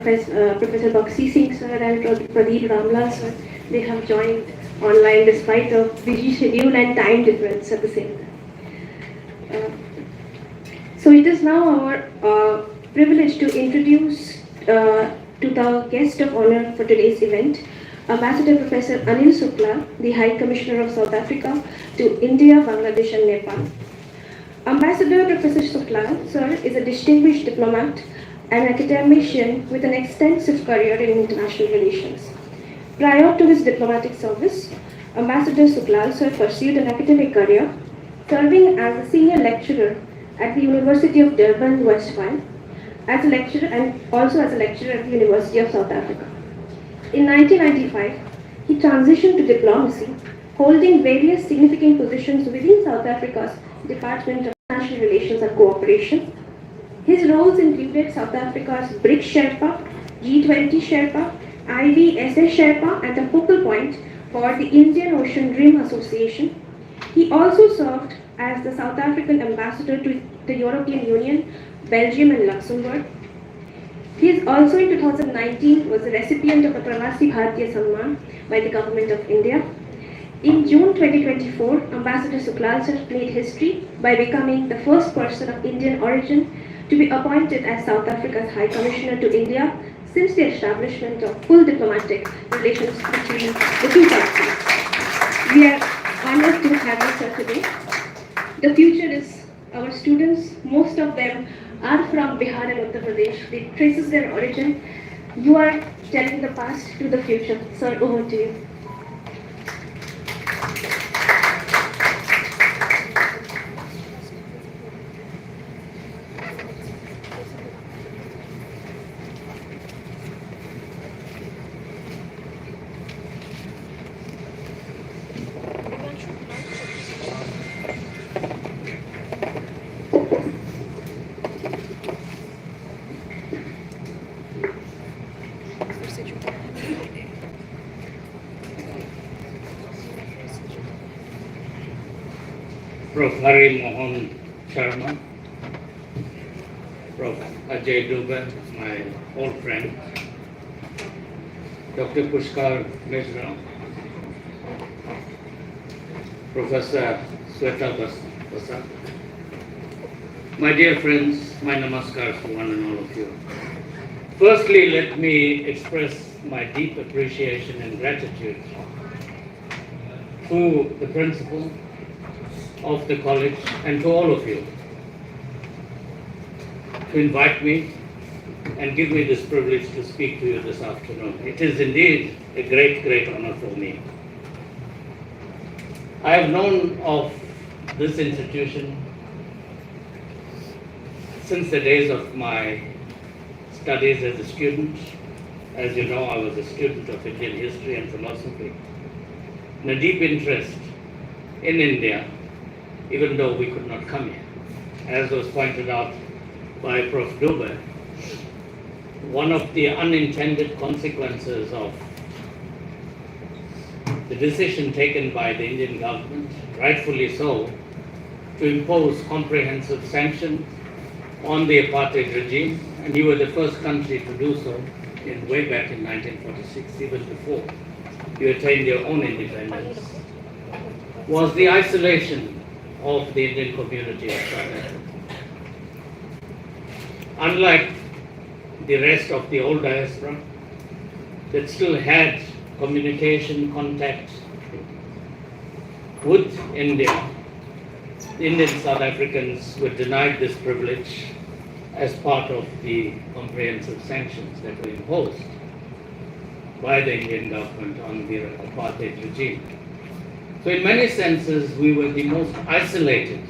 Professor Bakshi Singh sir and Pradeep Ramlal sir, they have joined online despite a busy schedule and time difference at the same time. So it is now our privilege to introduce to the guest of honor for today's event, Ambassador Professor Anil Shukla, the High Commissioner of South Africa to India, Bangladesh and Nepal. Ambassador Professor Shukla, sir, is a distinguished diplomat, an academician with an extensive career in international relations. Prior to his diplomatic service, Ambassador Shukla, sir, pursued an academic career, serving as a senior lecturer at the University of Durban, Westphal, as a lecturer and also as a lecturer at the University of South Africa. In 1995, he transitioned to diplomacy, holding various significant positions within South Africa's Department of International Relations and Cooperation. His roles included South Africa's BRICS Sherpa, G20 Sherpa, IBSS Sherpa, and a focal point for the Indian Ocean Rim Association. He also served as the South African ambassador to the European Union, Belgium, and Luxembourg. He is also in 2019 was a recipient of the Pravasi Bharatiya Samman by the Government of India. In June 2024, Ambassador Shukla sir made history by becoming the first person of Indian origin to be appointed as South Africa's High Commissioner to India since the establishment of full diplomatic relations between the two countries. We are honored to have you, sir, today. The future is our students. Most of them are from Bihar and Uttar Pradesh. It traces their origin. You are telling the past to the future. Sir, over to you. Prof. Hari Mohan Sharma, Prof. Ajay Dubey, my old friend, Dr. Pushkar Mishra, Professor Sweta Basa. My dear friends, my namaskar to one and all of you. Firstly, let me express my deep appreciation and gratitude to the principal of the college and to all of you to invite me and give me this privilege to speak to you this afternoon. It is indeed a great, great honor for me. I have known of this institution since the days of my studies as a student. As you know, I was a student of Indian history and philosophy, and a deep interest in India, even though we could not come here. As was pointed out by Prof. Dubey, one of the unintended consequences of the decision taken by the Indian government, rightfully so, to impose comprehensive sanctions on the apartheid regime, and you were the first country to do so way back in 1946, even before you attained your own independence, was the isolation of the Indian community of South Africa. Unlike the rest of the old diaspora that still had communication, contact with India, the Indian South Africans were denied this privilege as part of the comprehensive sanctions that were imposed by the Indian government on the apartheid regime. So in many senses, we were the most isolated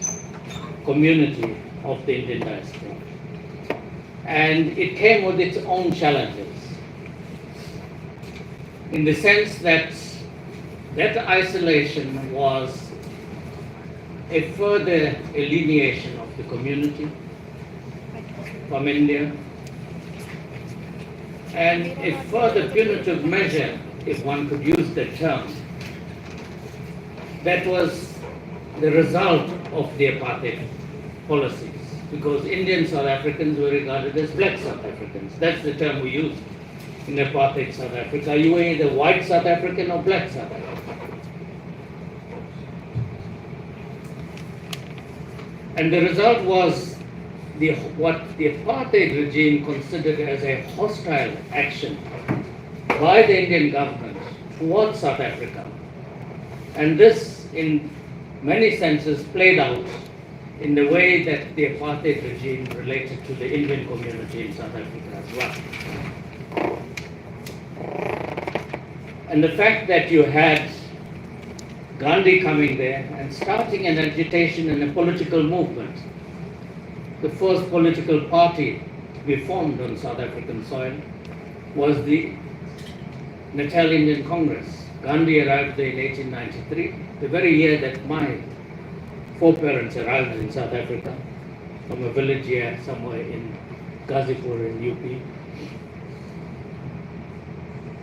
community of the Indian diaspora. And it came with its own challenges, in the sense that that isolation was a further alienation of the community from India, and a further punitive measure, if one could use the term, that was the result of the apartheid policies. because Indian South Africans were regarded as black South Africans. That's the term we used in apartheid South Africa. You were either white South African or black South African. And the result was what the apartheid regime considered as a hostile action by the Indian government towards South Africa. And this, in many senses, played out in the way that the apartheid regime related to the Indian community in South Africa as well. And the fact that you had Gandhi coming there and starting an agitation and a political movement, the first political party to be formed on South African soil was the Natal Indian Congress. Gandhi arrived there in 1893, the very year that my foreparents arrived in South Africa from a village here somewhere in Ghazipur in UP.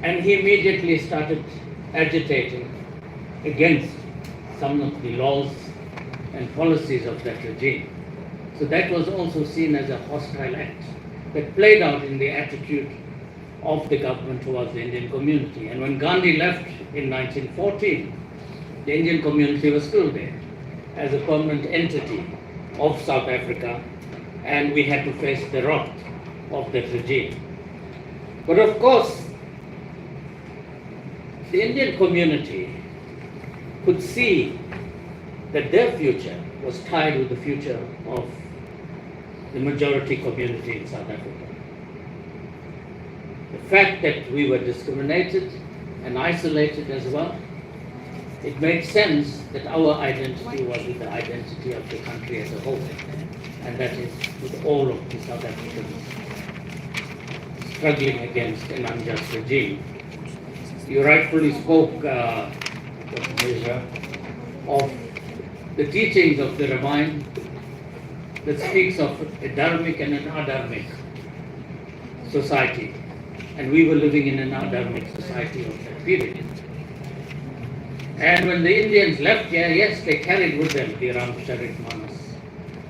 And he immediately started agitating against some of the laws and policies of that regime. So that was also seen as a hostile act that played out in the attitude of the government towards the Indian community. And when Gandhi left in 1914, the Indian community was still there as a permanent entity of South Africa, and we had to face the wrath of that regime. But of course, the Indian community could see that their future was tied with the future of the majority community in South Africa. The fact that we were discriminated and isolated as well, it made sense that our identity was with the identity of the country as a whole, and that is with all of the South Africans struggling against an unjust regime. You rightfully spoke, Dr. Mirza, of the teachings of the Ramayana that speaks of a dharmic and an adharmic society. And we were living in an adharmic society of that period. And when the Indians left here, yes, they carried with them the Ramcharitmanas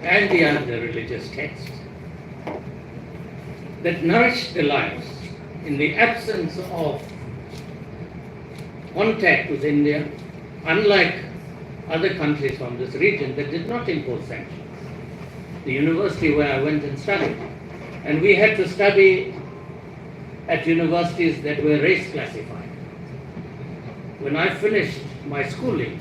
and the other religious texts that nourished their lives in the absence of contact with India, unlike other countries from this region that did not impose sanctions. The university where I went and studied, and we had to study at universities that were race classified. When I finished my schooling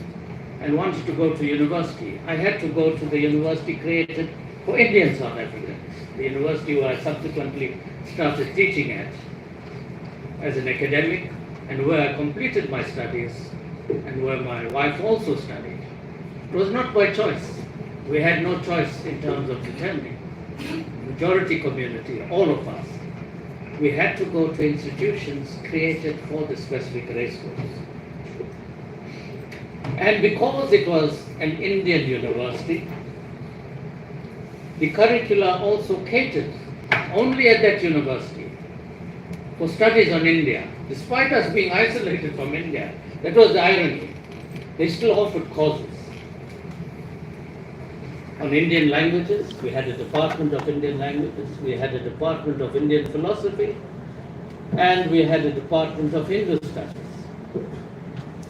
and wanted to go to university, I had to go to the university created for Indian South Africans, the university where I subsequently started teaching at as an academic, and where I completed my studies and where my wife also studied. It was not by choice. We had no choice in terms of determining. Majority community, all of us, we had to go to institutions created for the specific race groups. And because it was an Indian university, the curricula also catered only at that university for studies on India. Despite us being isolated from India, that was the irony. They still offered courses on Indian languages. We had a department of Indian languages, we had a department of Indian philosophy, and we had a department of Hindu studies.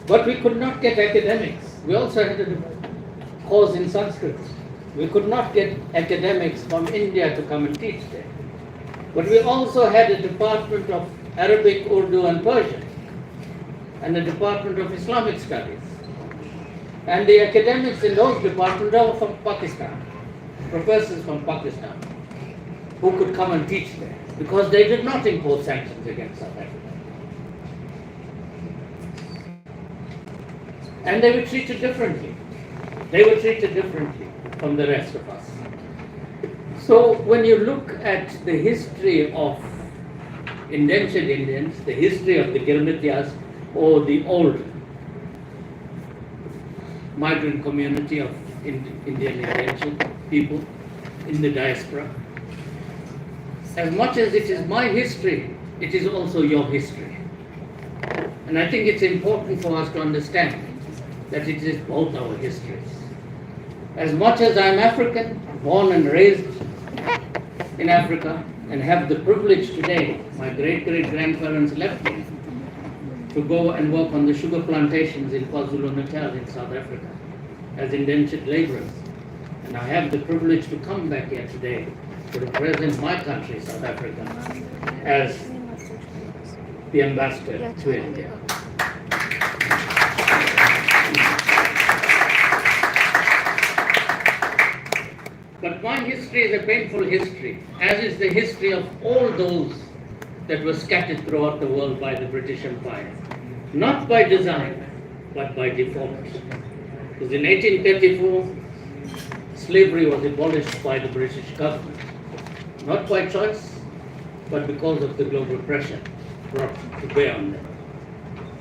But we could not get academics. We also had a course in Sanskrit. We could not get academics from India to come and teach there. But we also had a department of Arabic, Urdu, and Persian, and a department of Islamic studies. And the academics in those departments were from Pakistan, professors from Pakistan, who could come and teach there, because they did not impose sanctions against South Africa. And they were treated differently. They were treated differently from the rest of us. So when you look at the history of indentured Indians, the history of the Girmityas, or the old migrant community of Indian indentured people in the diaspora, as much as it is my history, it is also your history. And I think it's important for us to understand that it is both our histories. As much as I'm African, born and raised in Africa and have the privilege today, my great-great-grandparents left me to go and work on the sugar plantations in KwaZulu-Natal in South Africa as indentured laborers. And I have the privilege to come back here today to represent my country, South Africa, as the ambassador to India. But my history is a painful history, as is the history of all those that were scattered throughout the world by the British Empire. Not by design, but by default. Because in 1834, slavery was abolished by the British government. Not by choice, but because of the global pressure brought to bear on them.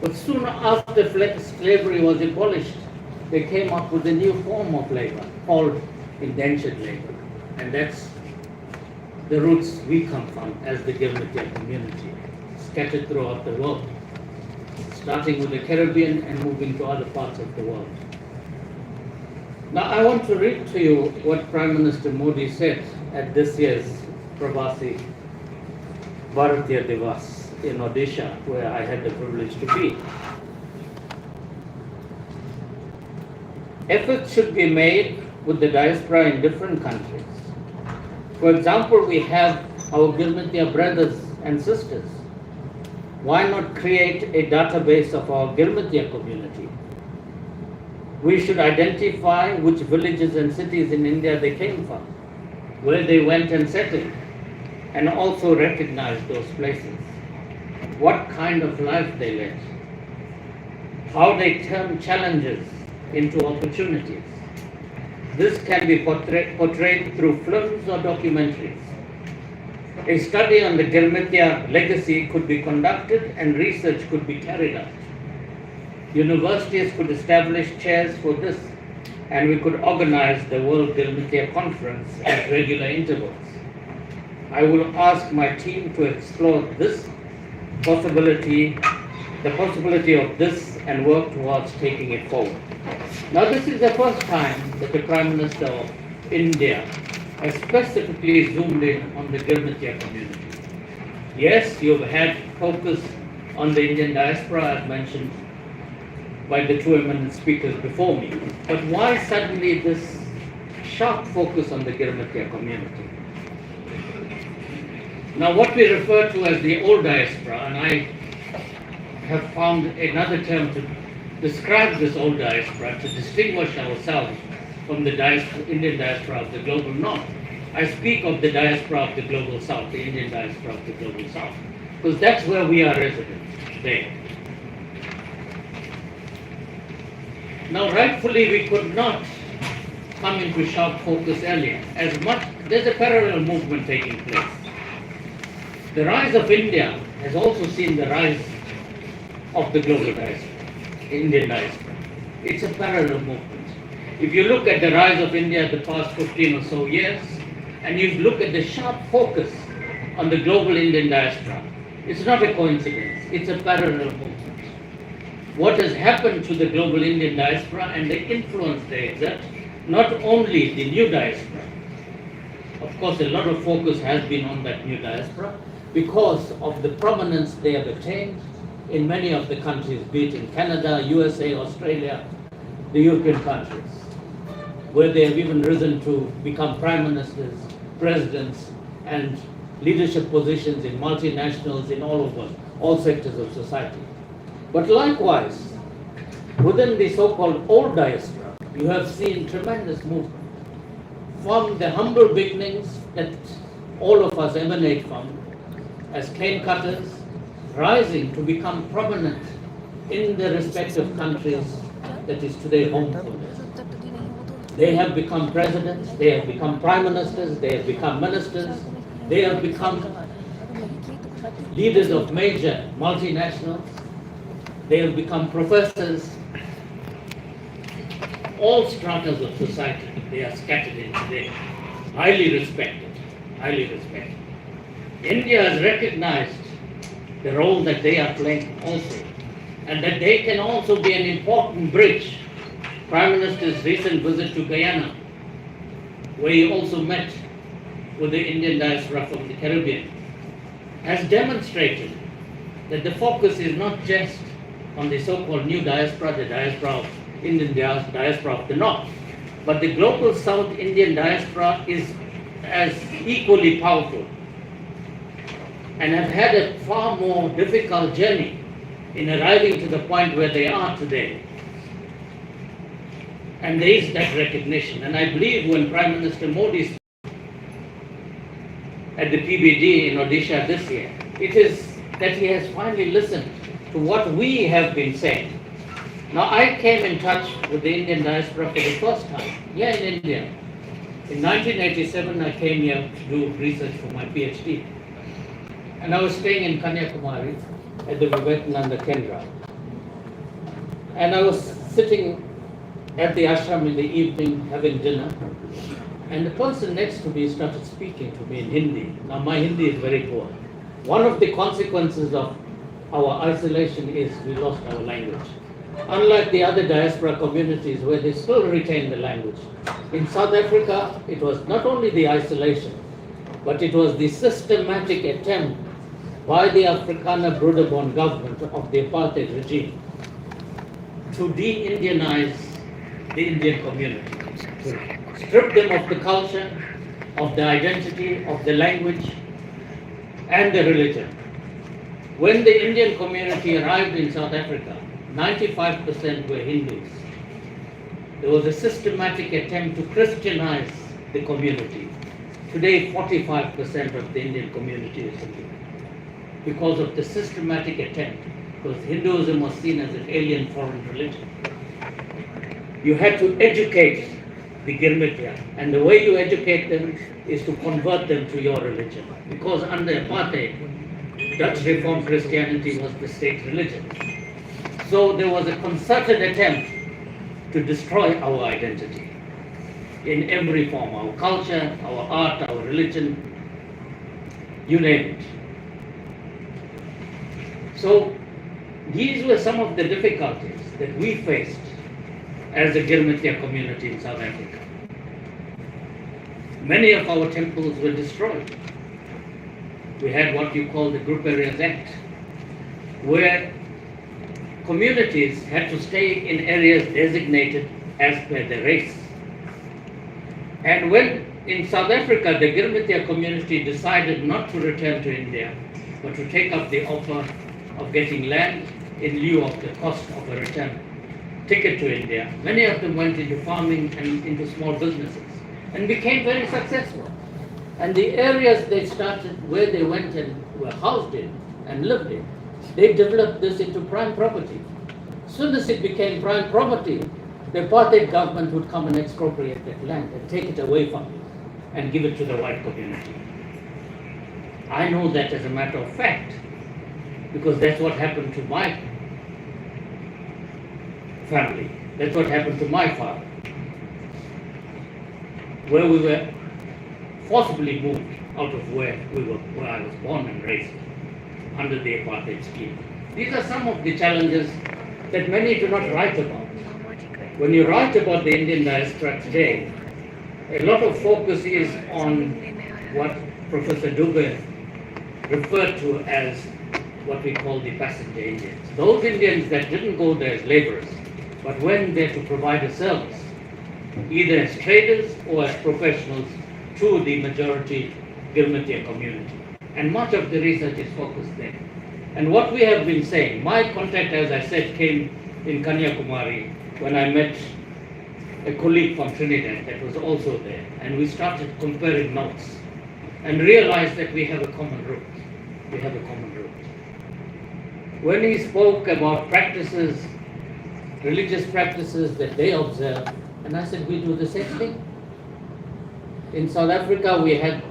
But soon after slavery was abolished, they came up with a new form of labor called indentured labor. And that's the roots we come from as the Girmityas community, scattered throughout the world, starting with the Caribbean and moving to other parts of the world. Now I want to read to you what Prime Minister Modi said at this year's Pravasi Bharatiya Divas in Odisha, where I had the privilege to be. Efforts should be made with the diaspora in different countries. For example, we have our Girmityas brothers and sisters. Why not create a database of our Girmityas community? We should identify which villages and cities in India they came from, where they went and settled, and also recognize those places. What kind of life they led, how they turned challenges into opportunities. This can be portrayed through films or documentaries. A study on the Girmityas legacy could be conducted and research could be carried out. Universities could establish chairs for this, and we could organize the World Girmityas Conference at regular intervals. I will ask my team to explore this possibility, the possibility of this, and work towards taking it forward. Now, this is the first time that the Prime Minister of India has specifically zoomed in on the Girmityas community. Yes, you've had focus on the Indian diaspora, as mentioned by the two eminent speakers before me. But why suddenly this sharp focus on the Girmityas community? Now, what we refer to as the old diaspora, and I have found another term to describe this old diaspora, to distinguish ourselves from the Indian diaspora of the global north. I speak of the diaspora of the global south, the Indian diaspora of the global south, because that's where we are resident today. Now, rightfully, we could not come into sharp focus earlier. There's a parallel movement taking place. The rise of India has also seen the rise of the global diaspora, Indian diaspora. It's a parallel movement. If you look at the rise of India the past 15 or so years, and you look at the sharp focus on the global Indian diaspora, it's not a coincidence, it's a parallel movement. What has happened to the global Indian diaspora and the influence they exert, not only the new diaspora. Of course, a lot of focus has been on that new diaspora because of the prominence they have attained in many of the countries, be it in Canada, USA, Australia, the European countries, where they have even risen to become prime ministers, presidents, and leadership positions in multinationals in all sectors of society. But likewise, within the so-called old diaspora, you have seen tremendous movement from the humble beginnings that all of us emanate from as cane cutters, rising to become prominent in the respective countries that is today home for them. They have become presidents, they have become prime ministers, they have become ministers, they have become leaders of major multinationals, they have become professors. All stratas of society, they are scattered in today, highly respected, highly respected. India has recognized the role that they are playing also, and that they can also be an important bridge. Prime Minister's recent visit to Guyana, where he also met with the Indian diaspora from the Caribbean has demonstrated that the focus is not just on the so-called new diaspora, the diaspora of Indian diaspora of the North, but the global South Indian diaspora is as equally powerful and have had a far more difficult journey in arriving to the point where they are today. And there is that recognition. And I believe when Prime Minister Modi spoke at the PBD in Odisha this year, it is that he has finally listened to what we have been saying. Now, I came in touch with the Indian diaspora for the first time here in India. In 1987, I came here to do research for my PhD. And I was staying in Kanyakumari at the Vivekananda Kendra. And I was sitting at the ashram in the evening having dinner. And the person next to me started speaking to me in Hindi. Now, my Hindi is very poor. One of the consequences of our isolation is we lost our language. Unlike the other diaspora communities where they still retain the language. In South Africa, it was not only the isolation, but it was the systematic attempt by the Afrikaner Broederbond government of the apartheid regime to de-Indianize the Indian community, to strip them of the culture, of the identity, of the language, and the religion. When the Indian community arrived in South Africa, 95% were Hindus. There was a systematic attempt to Christianize the community. Today, 45% of the Indian community is Hindu. Because of the systematic attempt, because Hinduism was seen as an alien foreign religion. You had to educate the Girmityas, and the way you educate them is to convert them to your religion. Because under apartheid, Dutch Reformed Christianity was the state religion. So there was a concerted attempt to destroy our identity in every form, our culture, our art, our religion, you name it. So these were some of the difficulties that we faced as a Girmitya community in South Africa. Many of our temples were destroyed. We had what you call the Group Areas Act, where communities had to stay in areas designated as per their race. And when in South Africa, the Girmitya community decided not to return to India, but to take up the offer of getting land in lieu of the cost of a return ticket to India, many of them went into farming and into small businesses and became very successful. And the areas they started, where they went and were housed in and lived in, they developed this into prime property. As soon as it became prime property, the apartheid government would come and expropriate that land and take it away from you and give it to the white community. I know that as a matter of fact, because that's what happened to my family. That's what happened to my father, where we were forcibly moved out of where I was born and raised under the apartheid scheme. These are some of the challenges that many do not write about. When you write about the Indian diaspora today, a lot of focus is on what Professor Dubé referred to as what we call the passenger Indians. Those Indians that didn't go there as laborers, but went there to provide a service, either as traders or as professionals to the majority Girmitya community. And much of the research is focused there. And what we have been saying, my contact, as I said, came in Kanyakumari when I met a colleague from Trinidad that was also there. And we started comparing notes and realized that we have a common root. We have a common root. When he spoke about practices, religious practices that they observe, and I said, we do the same thing. In South Africa, we had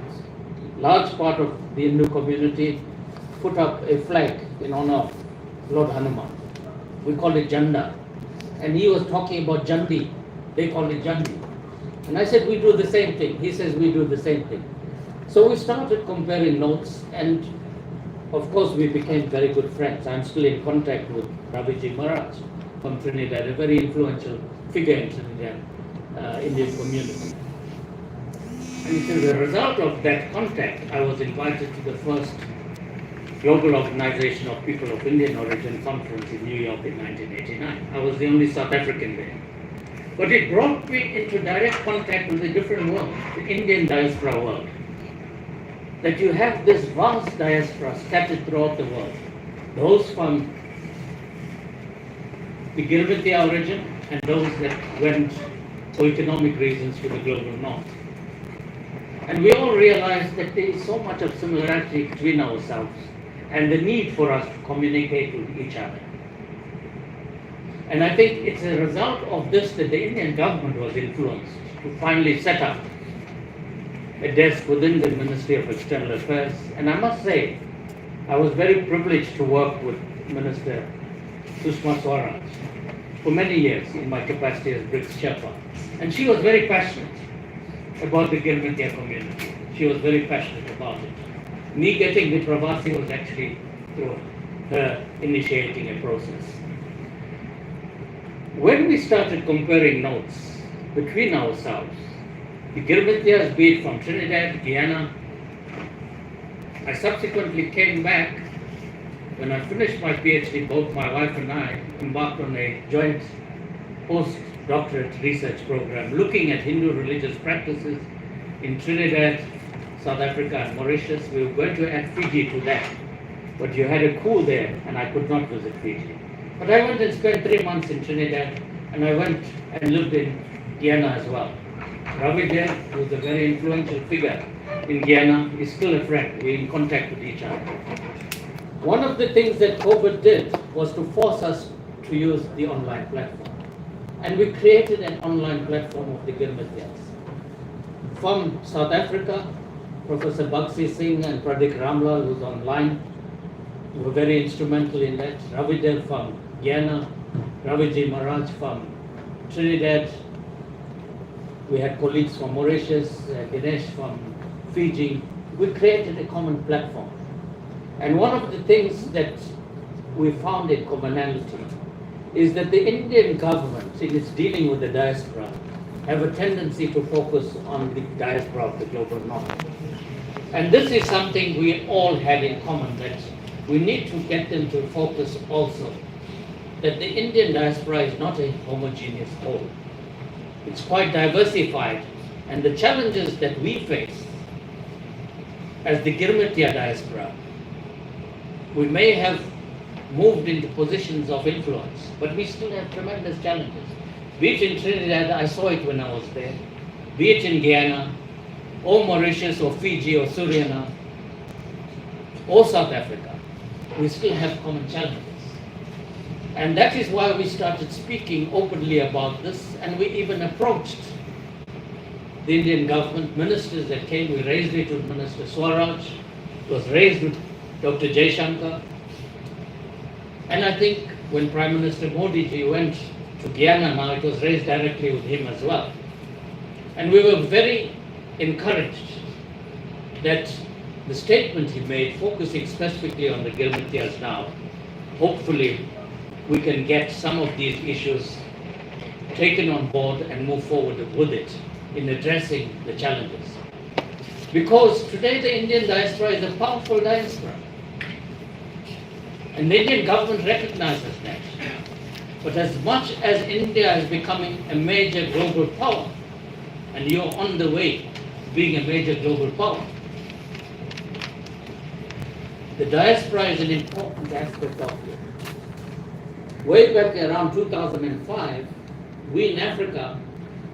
large part of the Hindu community put up a flag in honor of Lord Hanuman. We call it Janda. And he was talking about Jandi. They call it Jandi. And I said, we do the same thing. He says, we do the same thing. So we started comparing notes, and of course we became very good friends. I'm still in contact with Rabiji Maharaj from Trinidad, a very influential figure in Trinidad, Indian community. And as a result of that contact, I was invited to the first Global Organization of People of Indian Origin conference in New York in 1989. I was the only South African there. But it brought me into direct contact with a different world, the Indian diaspora world. That you have this vast diaspora scattered throughout the world. Those from the Girmityas origin and those that went for economic reasons to the global north. And we all realized that there is so much of similarity between ourselves and the need for us to communicate with each other. And I think it's a result of this that the Indian government was influenced to finally set up a desk within the Ministry of External Affairs. And I must say, I was very privileged to work with Minister Sushma Swaraj for many years in my capacity as BRICS Sherpa. And she was very passionate about the Girmityas community. She was very passionate about it. Me getting the Pravasi was actually through her initiating a process. When we started comparing notes between ourselves, the Girmityas, be it from Trinidad, Guyana, I subsequently came back when I finished my PhD. Both my wife and I embarked on a joint postdoctorate research program looking at Hindu religious practices in Trinidad, South Africa and Mauritius. We were going to add Fiji to that, but you had a coup there and I could not visit Fiji. But I went and spent 3 months in Trinidad, and I went and lived in Guyana as well. Ravi there, who is a very influential figure in Guyana, is still a friend. We're in contact with each other. One of the things that COVID did was to force us to use the online platform. And we created an online platform of the Girmityas. From South Africa, Professor Bakshi Singh and Pradik Ramlal, who's online, were very instrumental in that. Ravi Dev from Guyana, Raviji Maharaj from Trinidad. We had colleagues from Mauritius, Ganesh from Fiji. We created a common platform. And one of the things that we found in commonality is that the Indian government, in its dealing with the diaspora, have a tendency to focus on the diaspora of the global north. And this is something we all had in common, that we need to get them to focus also that the Indian diaspora is not a homogeneous whole. It's quite diversified, and the challenges that we face as the Girmityas diaspora, we may have moved into positions of influence, but we still have tremendous challenges. Be it in Trinidad, I saw it when I was there, be it in Guyana, or Mauritius, or Fiji, or Suriname, or South Africa, we still have common challenges. And that is why we started speaking openly about this, and we even approached the Indian government ministers that came. We raised it with Minister Swaraj, it was raised with Dr. Jaishankar, and I think when Prime Minister Modi ji went to Guyana now, it was raised directly with him as well. And we were very encouraged that the statement he made, focusing specifically on the Girmityas now, hopefully we can get some of these issues taken on board and move forward with it in addressing the challenges. Because today the Indian diaspora is a powerful diaspora. And the Indian government recognizes that. But as much as India is becoming a major global power, and you're on the way to being a major global power, the diaspora is an important aspect of it. Way back around 2005, we in Africa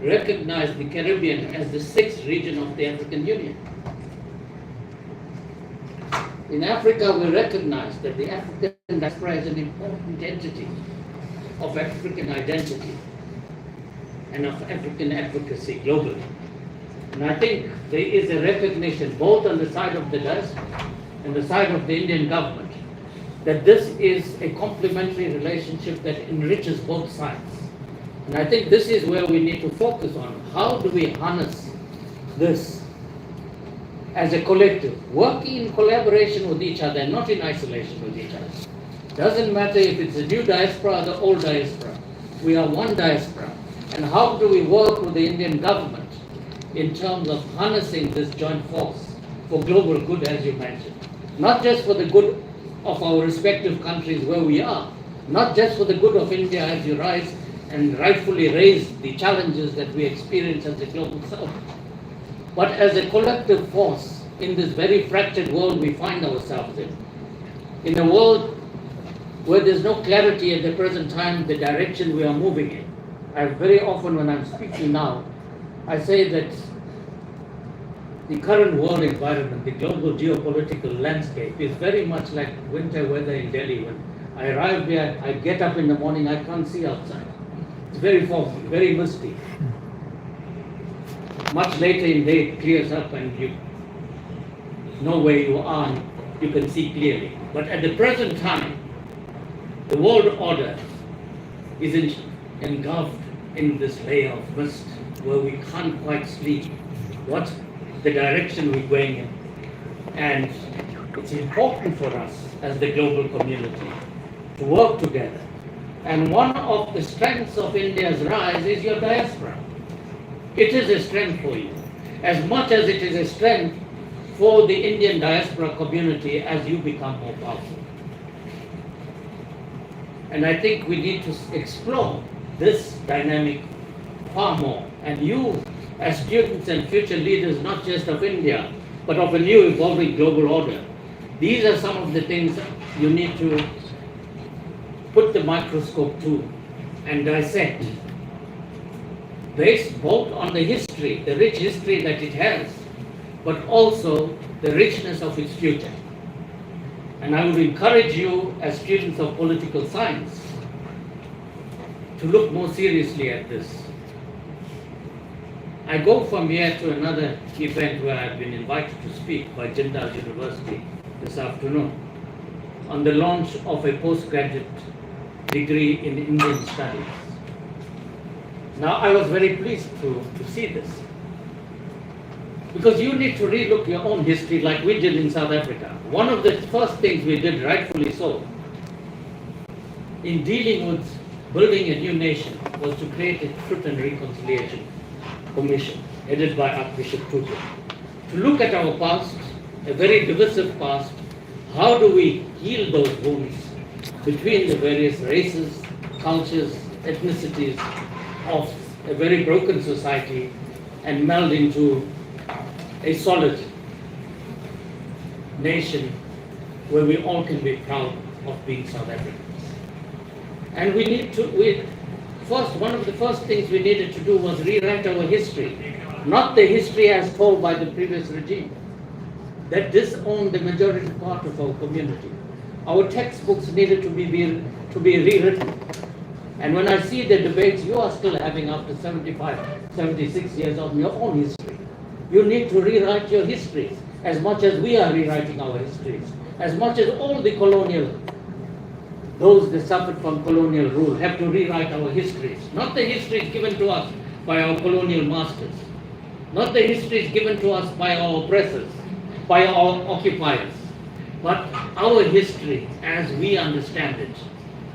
recognized the Caribbean as the 6th region of the African Union. In Africa, we recognize that the African diaspora is an important entity of African identity and of African advocacy globally. And I think there is a recognition both on the side of the diaspora and the side of the Indian government that this is a complementary relationship that enriches both sides. And I think this is where we need to focus on. How do we harness this as a collective, working in collaboration with each other and not in isolation with each other. Doesn't matter if it's the new diaspora or the old diaspora. We are one diaspora. And how do we work with the Indian government in terms of harnessing this joint force for global good, as you mentioned. Not just for the good of our respective countries where we are, not just for the good of India as you rise and rightfully raise the challenges that we experience as the global south, but as a collective force in this very fractured world we find ourselves in a world where there's no clarity at the present time the direction we are moving in. I very often when I'm speaking now, I say that the current world environment, the global geopolitical landscape is very much like winter weather in Delhi. When I arrive there, I get up in the morning, I can't see outside. It's very foggy, very misty. Much later in the day, it clears up and you know where you are, you can see clearly. But at the present time, the world order is engulfed in this layer of mist where we can't quite see what the direction we're going in. And it's important for us as the global community to work together. And one of the strengths of India's rise is your diaspora. It is a strength for you, as much as it is a strength for the Indian diaspora community as you become more powerful. And I think we need to explore this dynamic far more. And you, as students and future leaders, not just of India, but of a new evolving global order, these are some of the things you need to put the microscope to and dissect, based both on the history, the rich history that it has, but also the richness of its future. And I would encourage you as students of political science to look more seriously at this. I go from here to another event where I've been invited to speak by Jindal University this afternoon on the launch of a postgraduate degree in Indian studies. Now, I was very pleased to see this, because you need to relook your own history like we did in South Africa. One of the first things we did, rightfully so, in dealing with building a new nation was to create a Truth and Reconciliation Commission headed by Archbishop Tutu, to look at our past, a very divisive past. How do we heal those wounds between the various races, cultures, ethnicities of a very broken society and meld into a solid nation where we all can be proud of being South Africans. And we need to, one of the first things we needed to do was rewrite our history, not the history as told by the previous regime that disowned the majority part of our community. Our textbooks needed to be rewritten. And when I see the debates you are still having after 75, 76 years on your own history, you need to rewrite your histories as much as we are rewriting our histories, as much as all the those that suffered from colonial rule have to rewrite our histories. Not the histories given to us by our colonial masters, not the histories given to us by our oppressors, by our occupiers, but our history as we understand it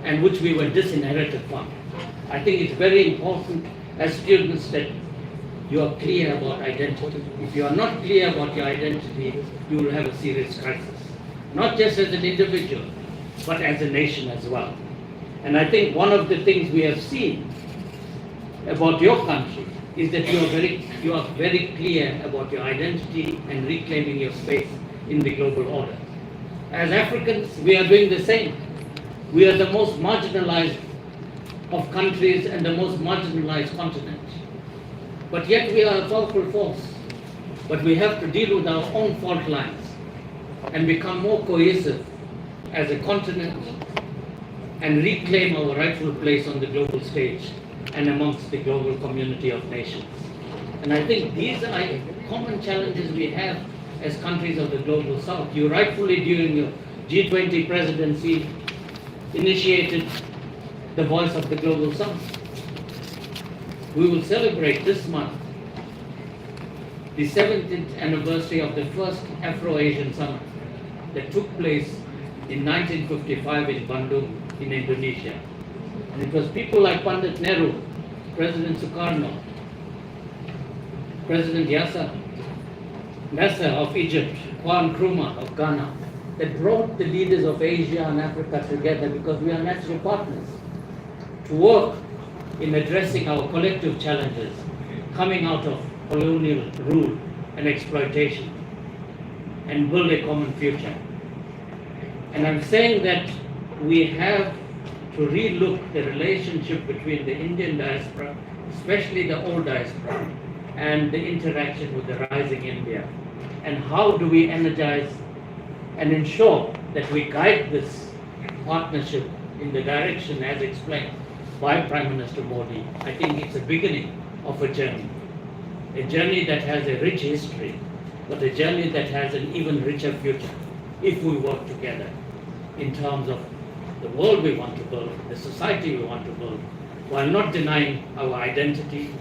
and which we were disinherited from. I think it's very important as students that you are clear about identity. If you are not clear about your identity, you will have a serious crisis, not just as an individual, but as a nation as well. And I think one of the things we have seen about your country is that you are very clear about your identity and reclaiming your space in the global order. As Africans, we are doing the same. We are the most marginalized of countries and the most marginalized continent. But yet we are a powerful force. But we have to deal with our own fault lines and become more cohesive as a continent and reclaim our rightful place on the global stage and amongst the global community of nations. And I think these are common challenges we have as countries of the global south. You rightfully, during your G20 presidency, initiated the voice of the global south. We will celebrate this month the 70th anniversary of the first Afro-Asian Summit that took place in 1955 in Bandung, in Indonesia. And it was people like Pandit Nehru, President Sukarno, President Nasser of Egypt, Kwame Nkrumah of Ghana, that brought the leaders of Asia and Africa together because we are natural partners to work in addressing our collective challenges coming out of colonial rule and exploitation and build a common future. And I'm saying that we have to relook the relationship between the Indian diaspora, especially the old diaspora, and the interaction with the rising India. And how do we energize and ensure that we guide this partnership in the direction as explained by Prime Minister Modi. I think it's a beginning of a journey that has a rich history, but a journey that has an even richer future if we work together in terms of the world we want to build, the society we want to build, while not denying our identity,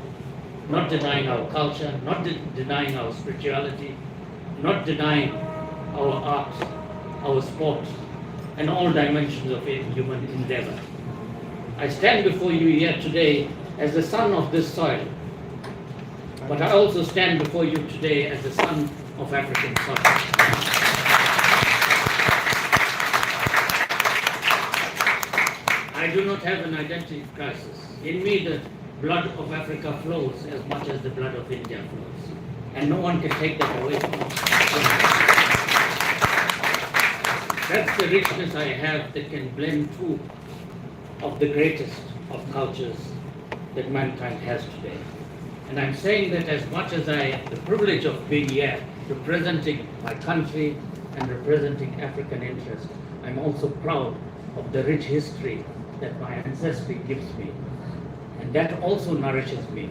not denying our culture, not denying our spirituality, not denying our art, our sport, and all dimensions of human endeavor. I stand before you here today as the son of this soil, but I also stand before you today as the son of African soil. I do not have an identity crisis. In me, the blood of Africa flows as much as the blood of India flows. And no one can take that away from me. That's the richness I have that can blend two of the greatest of cultures that mankind has today. And I'm saying that as much as I have the privilege of being here, representing my country and representing African interests, I'm also proud of the rich history that my ancestry gives me. And that also nourishes me.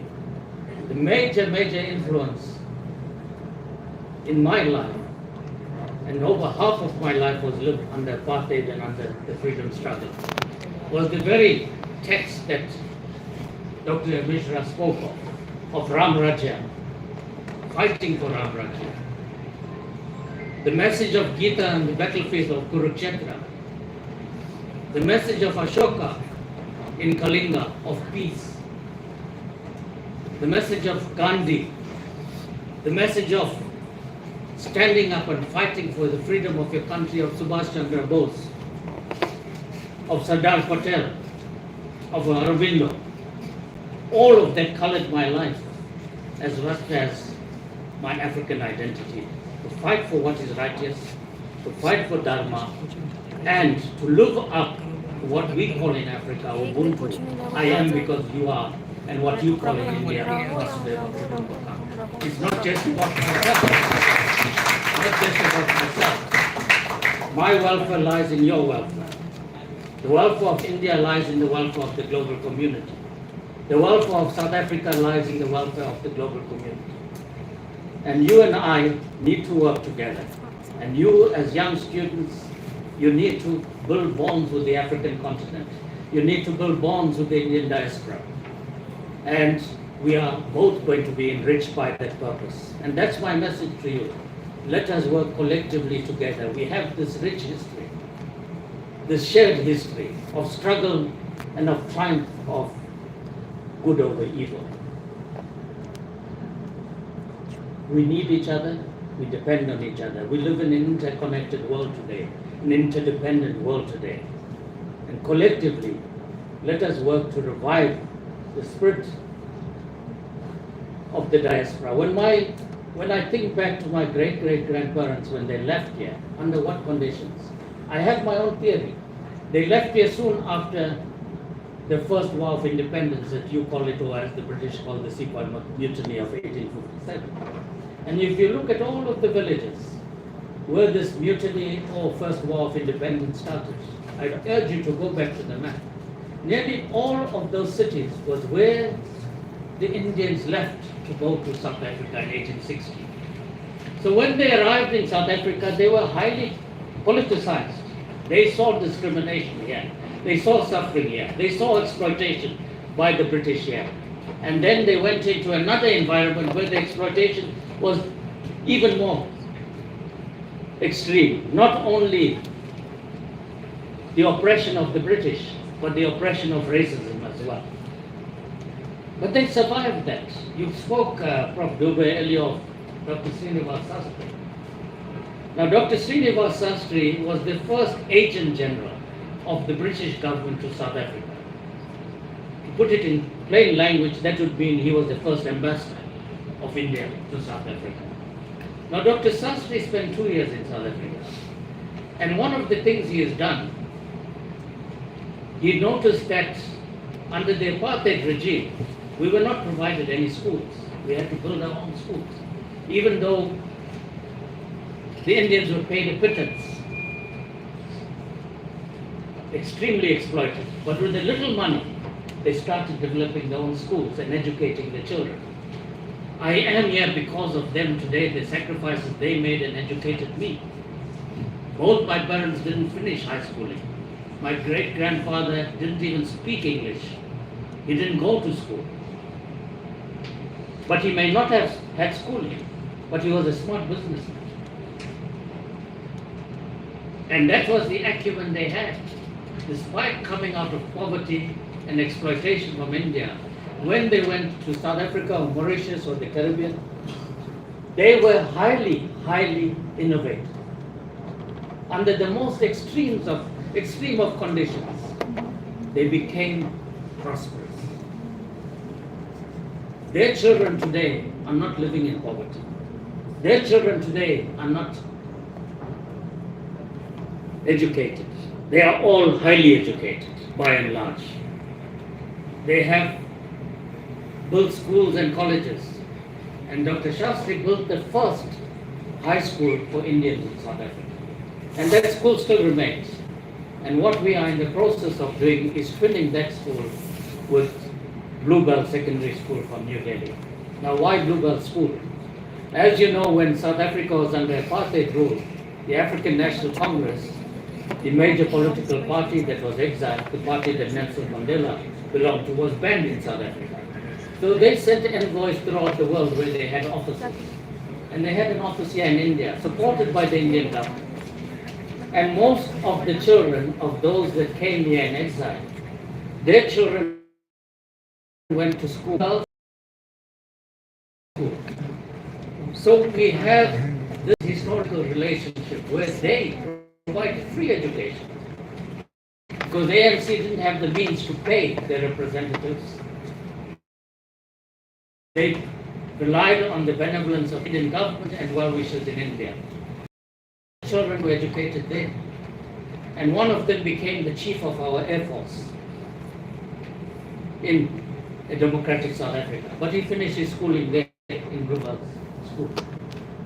The major influence in my life, and over half of my life was lived under apartheid and under the freedom struggle, was the very text that Dr. Mishra spoke of Ram Rajya, fighting for Ram Rajya. The message of Gita on the battlefield of Kurukshetra, the message of Ashoka in Kalinga of peace, the message of Gandhi, the message of standing up and fighting for the freedom of your country of Subhash Chandra Bose, of Sardar Patel, of Aurobindo. All of that colored my life as well as my African identity. To fight for what is righteous, to fight for Dharma, and to live up to what we call in Africa Ubuntu. I am because you are, and what you call in India Vasudeva Kutumbakam. It's not just about myself. Not just about myself. My welfare lies in your welfare. The welfare of India lies in the welfare of the global community. The welfare of South Africa lies in the welfare of the global community. And you and I need to work together. And you as young students, you need to build bonds with the African continent. You need to build bonds with the Indian diaspora. And we are both going to be enriched by that purpose. And that's my message to you. Let us work collectively together. We have this rich history, this shared history of struggle and of triumph of good over evil. We need each other, we depend on each other. We live in an interconnected world today, an interdependent world today. And collectively, let us work to revive the spirit of the diaspora. When I think back to my great-great-grandparents when they left here, under what conditions? I have my own theory. They left here soon after the first war of independence that you call it, or as the British call the Sepoy Mutiny of 1857. And if you look at all of the villages where this mutiny or first war of independence started, I'd urge you to go back to the map. Nearly all of those cities was where the Indians left to go to South Africa in 1860. So when they arrived in South Africa, they were highly politicized. They saw discrimination here. They saw suffering here. They saw exploitation by the British here. And then they went into another environment where the exploitation was even more extreme. Not only the oppression of the British, but the oppression of racism as well. But they survived that. You spoke, Prof. Dubey, earlier of Dr. Srinivas Sastry. Now, Dr. Srinivas Sastry was the first Agent General of the British government to South Africa. To put it in plain language, that would mean he was the first ambassador of India to South Africa. Now, Dr. Sastry spent 2 years in South Africa. And one of the things he has done, he noticed that under the apartheid regime, we were not provided any schools. We had to build our own schools. Even though the Indians were paid a pittance, extremely exploited. But with a little money, they started developing their own schools and educating the children. I am here because of them today, the sacrifices they made and educated me. Both my parents didn't finish high schooling. My great-grandfather didn't even speak English. He didn't go to school. But he may not have had schooling, but he was a smart businessman. And that was the acumen they had. Despite coming out of poverty and exploitation from India, when they went to South Africa or Mauritius or the Caribbean, they were highly, highly innovative. Under the most extreme of conditions, they became prosperous. Their children today are not living in poverty. Their children today are not educated. They are all highly educated, by and large. They have built schools and colleges. And Dr. Sastry built the first high school for Indians in South Africa. And that school still remains. And what we are in the process of doing is filling that school with Bluebell Secondary School from New Delhi. Now, why Bluebell School? As you know, when South Africa was under apartheid rule, the African National Congress, the major political party that was exiled, the party that Nelson Mandela belonged to, was banned in South Africa. So they sent envoys throughout the world where they had offices. And they had an office here in India, supported by the Indian government. And most of the children of those that came here in exile, their children went to school. So we have this historical relationship where they provided free education. Because the ANC didn't have the means to pay their representatives. They relied on the benevolence of Indian government and well-wishers in India. Children were educated there. And one of them became the chief of our Air Force in a democratic South Africa. But he finished his schooling there in Bluebell School.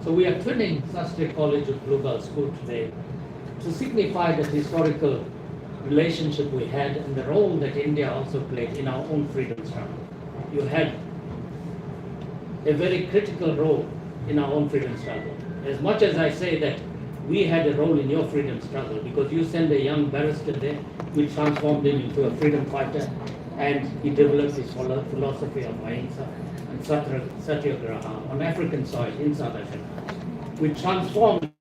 So we are twinning Sastry College with Bluebell School today to signify that historical relationship we had and the role that India also played in our own freedom struggle. You had a very critical role in our own freedom struggle. As much as I say that we had a role in your freedom struggle because you sent a young barrister there, we transformed him into a freedom fighter, and he developed his philosophy of ahimsa and satyagraha on African soil in South Africa. We transformed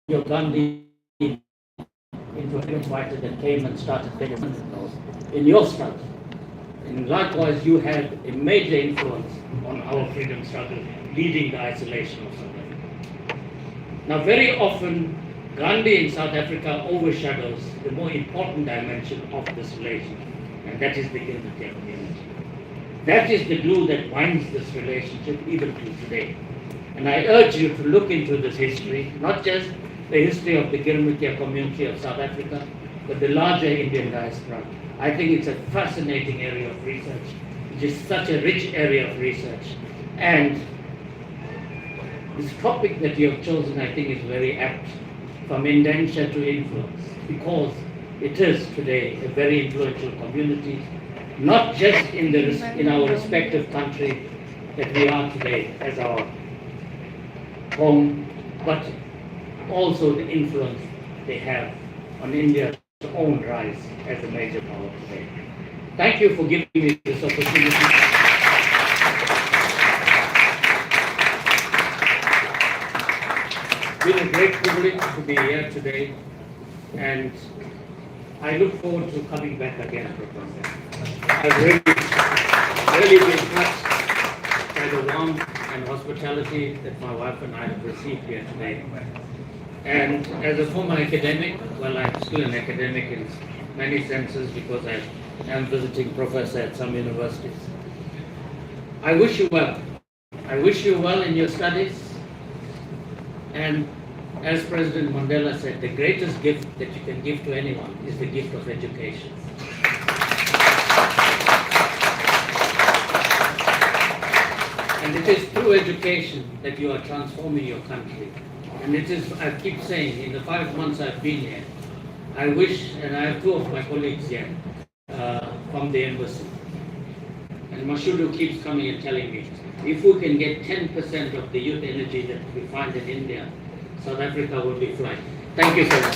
your Gandhi into a freedom fighter that came and started in your struggle. And likewise, you had a major influence on our freedom struggle, leading the isolation of South Africa. Now, very often, Gandhi in South Africa overshadows the more important dimension of this relation, and that is the Girmityas community. That is the glue that binds this relationship even to today. And I urge you to look into this history, not just the history of the Girmityas community of South Africa, but the larger Indian diaspora. I think it's a fascinating area of research. It is such a rich area of research. And this topic that you have chosen, I think, is very apt, from indenture to influence, because it is today a very influential community, not just in our respective country that we are today as our home, but also the influence they have on India's own rise as a major power today. Thank you for giving me this opportunity. It's been a great privilege to be here today, and I look forward to coming back again, Professor. I really really been touched by the warmth and hospitality that my wife and I have received here today. And as a former academic, well, I'm still an academic in many senses because I am visiting professor at some universities. I wish you well. I wish you well in your studies. And as President Mandela said, the greatest gift that you can give to anyone is the gift of education. And it is through education that you are transforming your country. And it is, I keep saying, in the 5 months I've been here, I wish, and I have 2 of my colleagues here from the embassy. And Mashudu keeps coming and telling me, if we can get 10% of the youth energy that we find in India, South Africa will be flying. Thank you so much.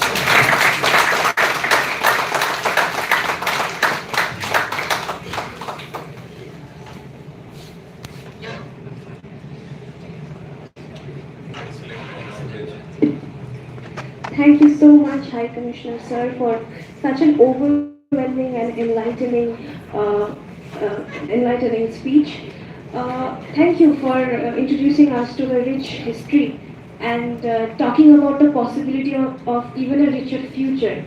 Thank you so much, High Commissioner Sir, for such an overwhelming and enlightening speech. Thank you for introducing us to the rich history and talking about the possibility of even a richer future.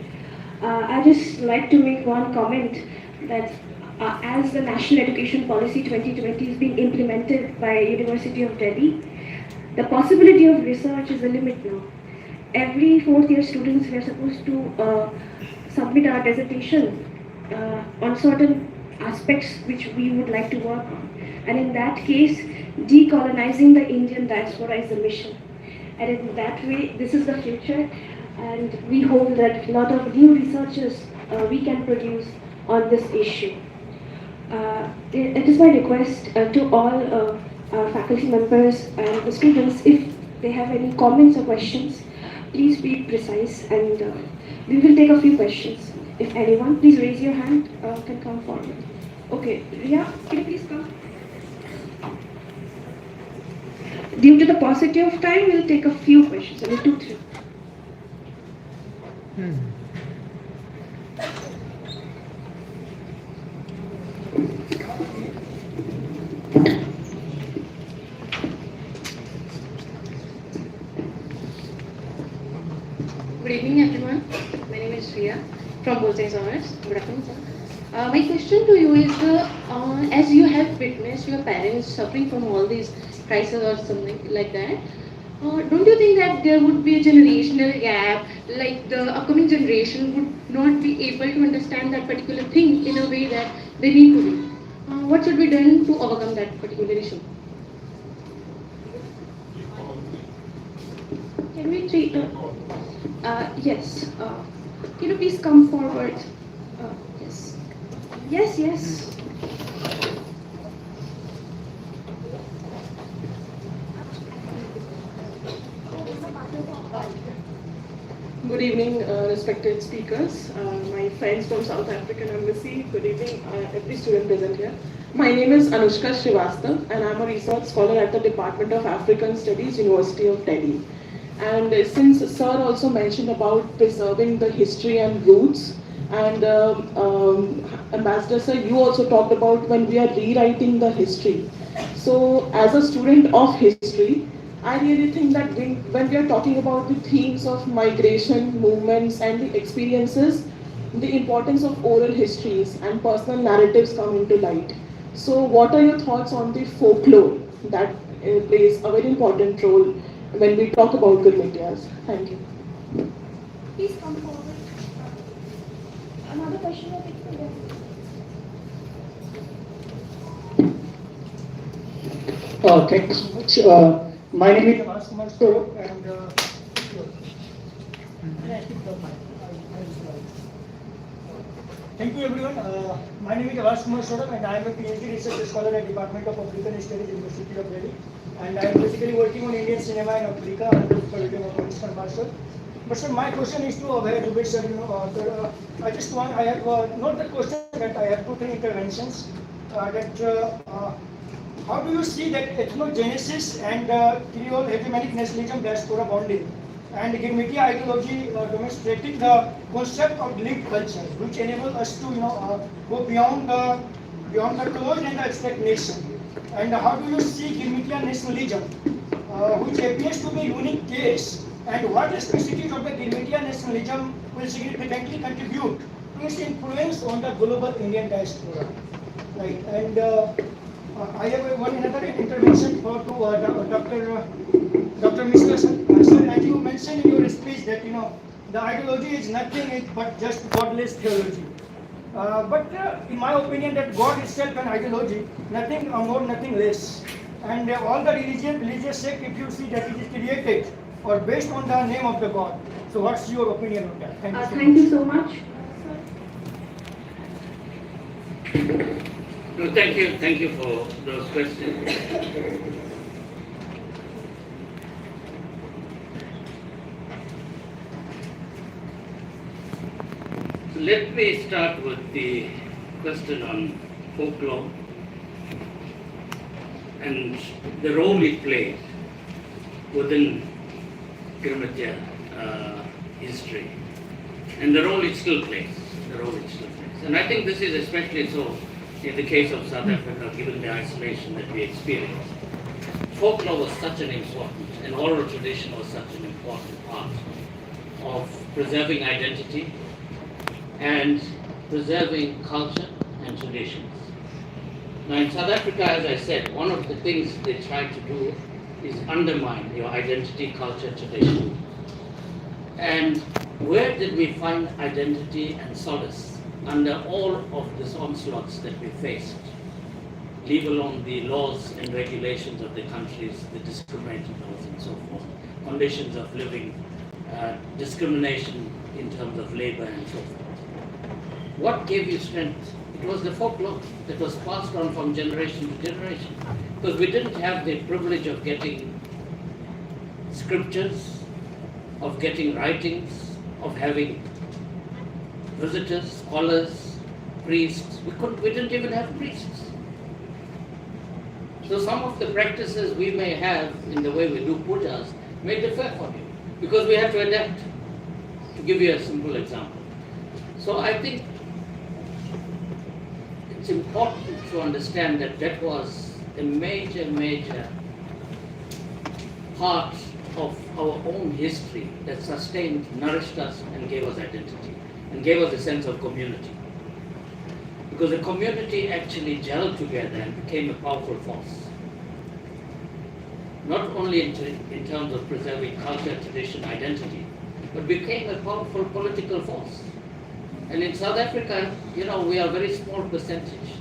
I just like to make one comment that as the National Education Policy 2020 is being implemented by University of Delhi, the possibility of research is a limit now. Every 4th year students, we are supposed to submit our dissertation on certain aspects which we would like to work on. And in that case, decolonizing the Indian diaspora is the mission. And in that way, this is the future. And we hope that a lot of new researchers we can produce on this issue. It is my request to all our faculty members and the students, if they have any comments or questions, please be precise, and we will take a few questions. If anyone, please raise your hand, can come forward. Okay, Ria, can you please come? Due to the paucity of time, we'll take a few questions, only 2, 3. Good evening, everyone. My name is Ria from Both Sides Honors. Good afternoon, sir. My question to you is, as you have witnessed your parents suffering from all these crises or something like that, don't you think that there would be a generational gap, like the upcoming generation would not be able to understand that particular thing in a way that they need to be? What should be done to overcome that particular issue? Can we treat yes. Can you please come forward? Yes. Yes. Good evening, respected speakers, my friends from South African Embassy. Good evening, every student present here. My name is Anushka Srivastava, and I'm a research scholar at the Department of African Studies, University of Delhi. And since Sir also mentioned about preserving the history and roots, and Ambassador Sir, you also talked about when we are rewriting the history. So as a student of history, I really think that when we are talking about the themes of migration, movements, and the experiences, the importance of oral histories and personal narratives come into light. So what are your thoughts on the folklore that plays a very important role when we talk about Girmityas? Thank you. Please come forward. Another question of it. Thank you so much. My name is HarshKeSaathRaj, and thank you everyone. My name is HarshKeSaathRaj, and I am a PhD research scholar at Department of African Studies, University of Delhi. And I am basically working on Indian cinema in Africa under the supervision of Mr. Marshall. But sir, my question is to Abhay Dubey sir. I just want, I have not the question, but I have 2-3 interventions. How do you see that ethnogenesis and Creole hegemonic nationalism diaspora bonding and Girmitia ideology demonstrating the concept of lived culture, which enable us to go beyond the beyond the closed and the abstract nation? And how do you see Girmityas nationalism, which appears to be a unique case? And what specificities of the Girmityas nationalism will significantly contribute to its influence on the global Indian diaspora? Right. And I have one another intervention for Dr. Mishra sir. Sir, as you mentioned in your speech that the ideology is nothing but just godless theology. But in my opinion, that God itself an ideology, nothing more, nothing less. And all the religious sect, if you see that it is created or based on the name of the God. So what's your opinion on that? Thank you so much. No, thank you for those questions. So let me start with the question on folklore and the role it played within Girmityas history and the role it still plays. And I think this is especially so in the case of South Africa, given the isolation that we experienced. Folklore was such an important, and oral tradition was such an important part of preserving identity and preserving culture and traditions. Now in South Africa, as I said, one of the things they try to do is undermine your identity, culture, tradition. And where did we find identity and solace under all of these onslaughts that we faced, leave alone the laws and regulations of the countries, the discriminatory laws and so forth, conditions of living, discrimination in terms of labor and so forth. What gave you strength? It was the folklore that was passed on from generation to generation. Because we didn't have the privilege of getting scriptures, of getting writings, of having visitors, scholars, priests. We didn't even have priests. So some of the practices we may have in the way we do pujas may differ from you because we have to adapt. To give you a simple example. So I think it's important to understand that that was a major part of our own history that sustained, nourished us and gave us identity and gave us a sense of community. Because the community actually gelled together and became a powerful force. Not only in terms of preserving culture, tradition, identity, but became a powerful political force. And in South Africa, we are a very small percentage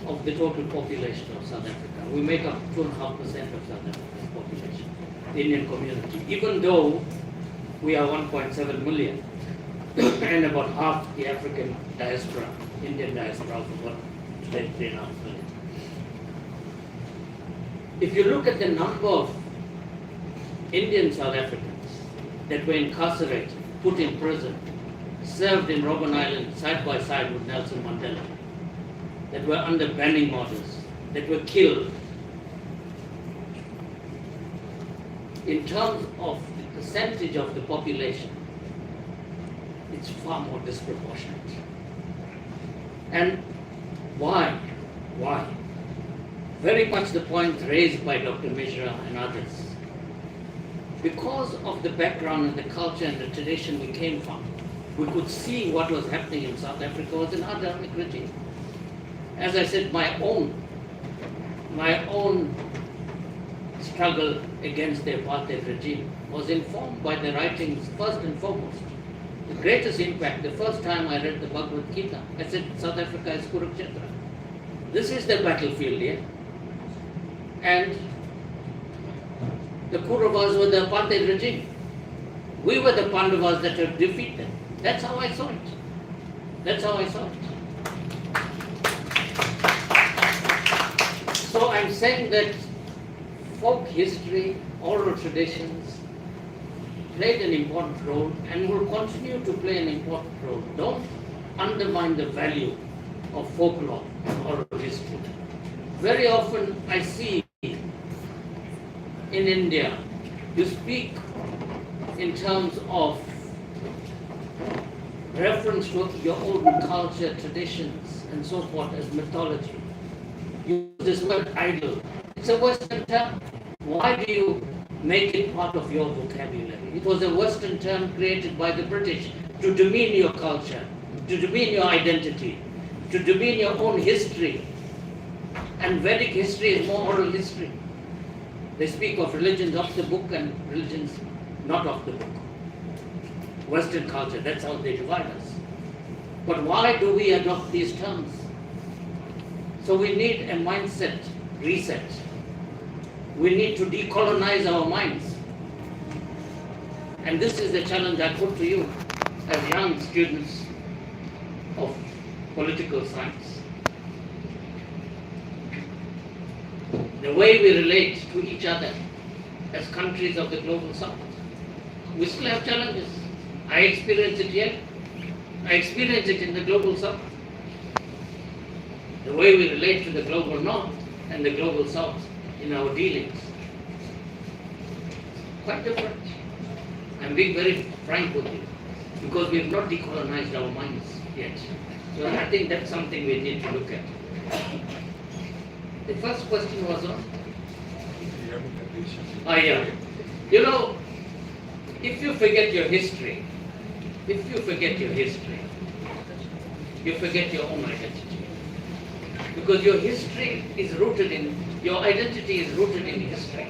of the total population of South Africa. We make up 2.5% of South Africa's population, the Indian community, even though we are 1.7 million. And about half the African diaspora, Indian diaspora of about 3.5 million. If you look at the number of Indian South Africans that were incarcerated, put in prison, served in Robben Island side by side with Nelson Mandela, that were under banning orders, that were killed, in terms of the percentage of the population, it's far more disproportionate. And why? Why? Very much the point raised by Dr. Mishra and others. Because of the background and the culture and the tradition we came from, we could see what was happening in South Africa was an undemocratic regime. As I said, my own struggle against the apartheid regime was informed by the writings first and foremost. The greatest impact, the first time I read the Bhagavad Gita, I said South Africa is Kurukshetra. This is the battlefield here. And the Kauravas were the apartheid regime. We were the Pandavas that had defeated. That's how I saw it. That's how I saw it. So I'm saying that folk history, oral traditions, played an important role and will continue to play an important role. Don't undermine the value of folklore and oral history. Very often I see in India, you speak in terms of reference to your own culture, traditions, and so forth as mythology. You use this word idol. It's a Western term. Why do you make it part of your vocabulary? It was a Western term created by the British to demean your culture, to demean your identity, to demean your own history. And Vedic history is more oral history. They speak of religions of the book and religions not of the book. Western culture, that's how they divide us. But why do we adopt these terms? So we need a mindset reset. We need to decolonize our minds. And this is the challenge I put to you as young students of political science. The way we relate to each other as countries of the global south. We still have challenges. I experience it here. I experience it in the global south. The way we relate to the global north and the global south in our dealings. Quite different. I'm being very frank with you because we have not decolonized our minds yet. So I think that's something we need to look at. The first question was on? Yeah. You know, if you forget your history, you forget your own identity. Because your history is rooted in, your identity is rooted in history.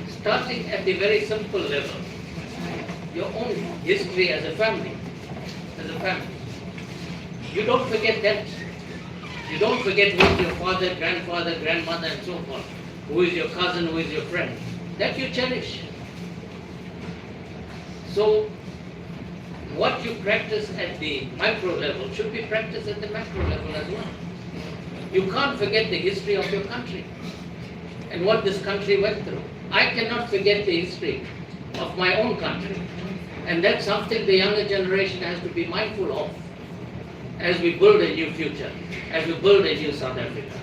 Starting at the very simple level, your own history as a family. You don't forget that. You don't forget who is your father, grandfather, grandmother, and so forth. Who is your cousin, who is your friend. That you cherish. So, what you practice at the micro level should be practiced at the macro level as well. You can't forget the history of your country and what this country went through. I cannot forget the history of my own country. And that's something the younger generation has to be mindful of as we build a new future, as we build a new South Africa.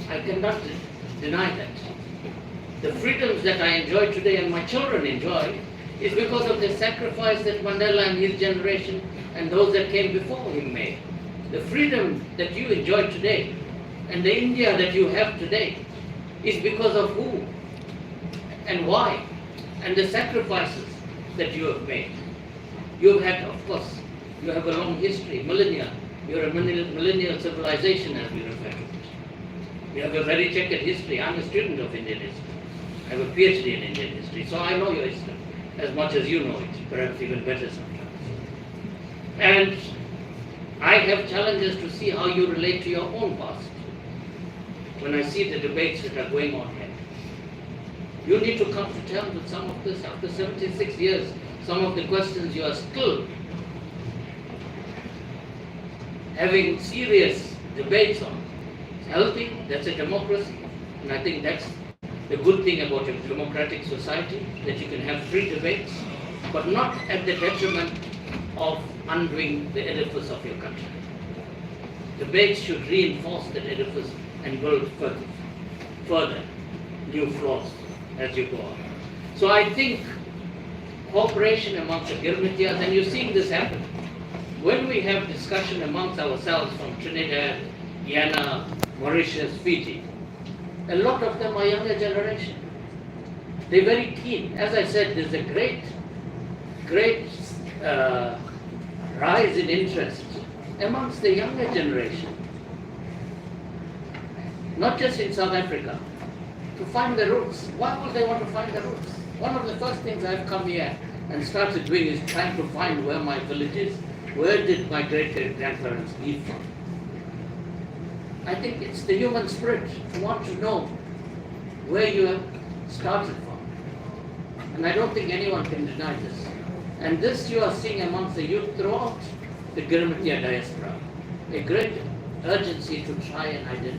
I cannot deny that. The freedoms that I enjoy today and my children enjoy is because of the sacrifice that Mandela and his generation and those that came before him made. The freedom that you enjoy today and the India that you have today is because of who and why and the sacrifices that you have made. You have had, of course, you have a long history, millennia. You're a millennial civilization as we refer to it. You have a very checkered history. I'm a student of Indian history. I have a PhD in Indian history, so I know your history as much as you know it, perhaps even better sometimes. And I have challenges to see how you relate to your own past. When I see the debates that are going on here, you need to come to terms with some of this. After 76 years, some of the questions you are still having serious debates on. It's healthy, that's a democracy, and I think that's the good thing about a democratic society, that you can have free debates, but not at the detriment of undoing the edifice of your country. Debates should reinforce that edifice and build further new floors as you go on. So I think cooperation amongst the Girmityas, and you're seeing this happen. When we have discussion amongst ourselves from Trinidad, Guyana, Mauritius, Fiji, a lot of them are younger generation. They're very keen. As I said, there's a great rise in interest amongst the younger generation. Not just in South Africa, to find the roots. Why would they want to find the roots? One of the first things I've come here and started doing is trying to find where my village is. Where did my great-great-grandparents leave from? I think it's the human spirit to want to know where you have started from. And I don't think anyone can deny this. And this you are seeing amongst the youth throughout the Girmitya diaspora. A great urgency to try and identify